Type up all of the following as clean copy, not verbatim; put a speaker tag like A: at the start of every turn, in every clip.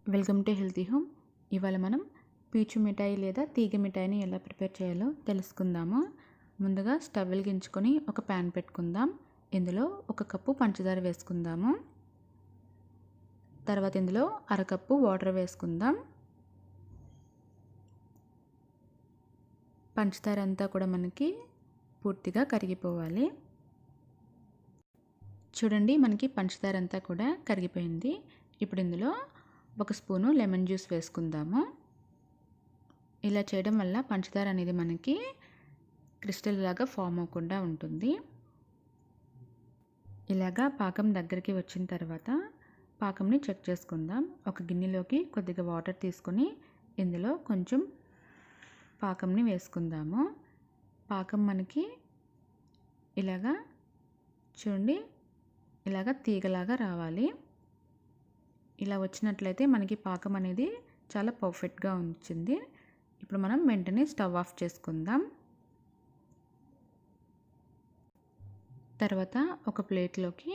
A: Welcome to healthy home. ఇవాళ మనం పీచు మిఠాయి లేదా తీగ మిఠాయిని ఎలా ప్రిపేర్ చేయాలో తెలుసుకుందాము. ముందుగా స్టవ్ వెలిగించుకొని ఒక ప్యాన్ పెట్టుకుందాం. ఇందులో 1 కప్పు పంచదార వేసుకుందాము. తర్వాత ఇందులో 1/2 కప్పు వాటర్ వేసుకుందాం. పంచదార అంతా కూడా మనకి పూర్తిగా కరిగిపోవాలి. చూడండి, మనకి పంచదార అంతా కూడా కరిగిపోయింది. ఇప్పుడు ఇందులో 1 స్పూను లెమన్ జ్యూస్ వేసుకుందాము. ఇలా చేయడం వల్ల పంచదార అనేది మనకి క్రిస్టల్ లాగా ఫామ్ అవ్వకుండా ఉంటుంది. ఇలాగా పాకం దగ్గరికి వచ్చిన తర్వాత పాకంని చెక్ చేసుకుందాం. ఒక గిన్నెలోకి కొద్దిగా వాటర్ తీసుకొని ఇందులో కొంచెం పాకంని వేసుకుందాము. పాకం మనకి ఇలాగా చూడండి, ఇలాగా తీగలాగా రావాలి. ఇలా వచ్చినట్లయితే మనకి పాకం అనేది చాలా పర్ఫెక్ట్గా వచ్చింది. ఇప్పుడు మనం వెంటనే స్టవ్ ఆఫ్ చేసుకుందాం. తర్వాత ఒక ప్లేట్లోకి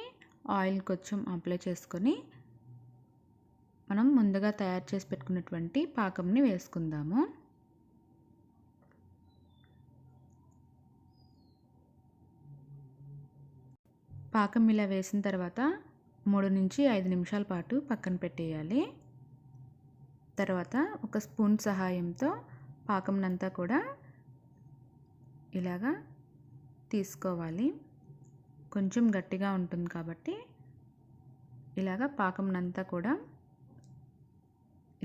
A: ఆయిల్ కొంచెం అప్లై చేసుకొని మనం ముందుగా తయారు చేసి పెట్టుకున్నటువంటి పాకంని వేసుకుందాము. పాకం ఇలా వేసిన తర్వాత 3 నుంచి 5 నిమిషాల పాటు పక్కన పెట్టేయాలి. తర్వాత ఒక స్పూన్ సహాయంతో పాకంనంతా కూడా ఇలాగా తీసుకోవాలి. కొంచెం గట్టిగా ఉంటుంది కాబట్టి ఇలాగా పాకంనంతా కూడా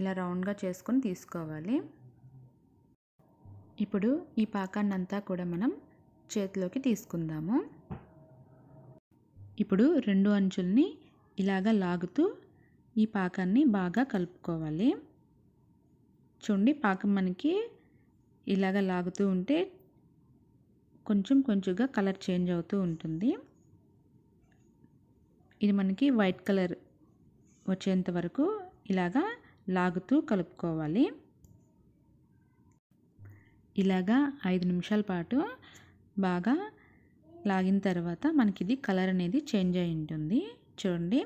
A: ఇలా రౌండ్గా చేసుకొని తీసుకోవాలి. ఇప్పుడు ఈ పాకాన్నంతా కూడా మనం చేతిలోకి తీసుకుందాము. ఇప్పుడు 2 అంచుల్ని ఇలాగా లాగుతూ ఈ పాకాన్ని బాగా కలుపుకోవాలి. చూడండి, పాకం మనకి ఇలాగ లాగుతూ ఉంటే కొంచెం కొంచెంగా కలర్ చేంజ్ అవుతూ ఉంటుంది. ఇది మనకి వైట్ కలర్ వచ్చేంత వరకు ఇలాగా లాగుతూ కలుపుకోవాలి. ఇలాగా 5 నిమిషాల పాటు బాగా లాగిన తర్వాత మనకి ఇది కలర్ అనేది చేంజ్ అయి ఉంటుంది. చూడండి,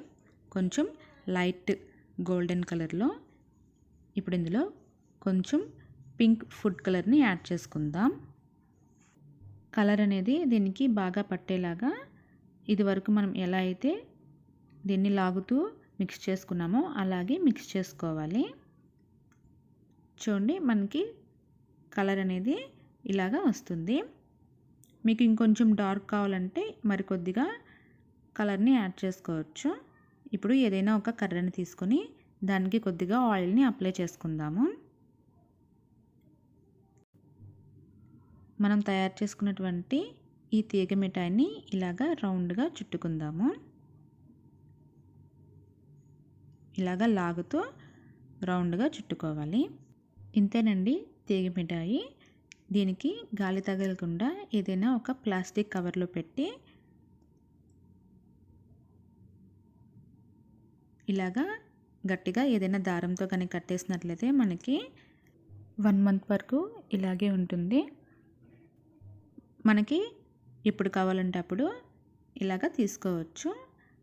A: కొంచెం లైట్ గోల్డెన్ కలర్లో. ఇప్పుడు ఇందులో కొంచెం పింక్ ఫుడ్ కలర్ని యాడ్ చేసుకుందాం. కలర్ అనేది దీనికి బాగా పట్టేలాగా ఇది వరకు మనం ఎలా అయితే దీన్ని లాగుతూ మిక్స్ చేసుకున్నామో అలాగే మిక్స్ చేసుకోవాలి. చూడండి, మనకి కలర్ అనేది ఇలాగా వస్తుంది. మీకు ఇంకొంచెం డార్క్ కావాలంటే మరికొద్దిగా కలర్ని యాడ్ చేసుకోవచ్చు. ఇప్పుడు ఏదైనా ఒక కర్రని తీసుకొని దానికి కొద్దిగా ఆయిల్ని అప్లై చేసుకుందాము. మనం తయారు చేసుకున్నటువంటి ఈ తీగ మిఠాయిని ఇలాగా రౌండ్గా చుట్టుకుందాము. ఇలాగా లాగుతూ రౌండ్గా చుట్టుకోవాలి. ఇంతేనండి తీగ మిఠాయి. దీనికి గాలి తగలకుండా ఏదైనా ఒక ప్లాస్టిక్ కవర్లో పెట్టి ఇలాగా గట్టిగా ఏదైనా దారంతో కానీ కట్టేసినట్లయితే మనకి 1 మంత్ వరకు ఇలాగే ఉంటుంది. మనకి ఎప్పుడు కావాలంటే అప్పుడు ఇలాగా తీసుకోవచ్చు.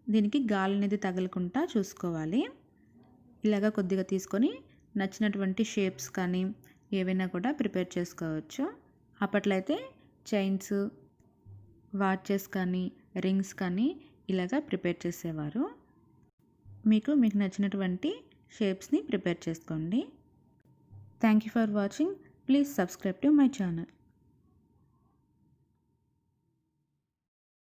A: దీనికి గాలి అనేది తగలకుండా చూసుకోవాలి. ఇలాగా కొద్దిగా తీసుకొని నచ్చినటువంటి షేప్స్ కానీ ఏవైనా కూడా ప్రిపేర్ చేసుకోవచ్చు. అప్పట్లో అయితే చైన్స్, వాచెస్ కానీ రింగ్స్ కానీ ఇలాగా ప్రిపేర్ చేసేవారు. మీకు నచ్చినటువంటి షేప్స్ని ప్రిపేర్ చేసుకోండి. Thank you for watching. Please subscribe to my channel.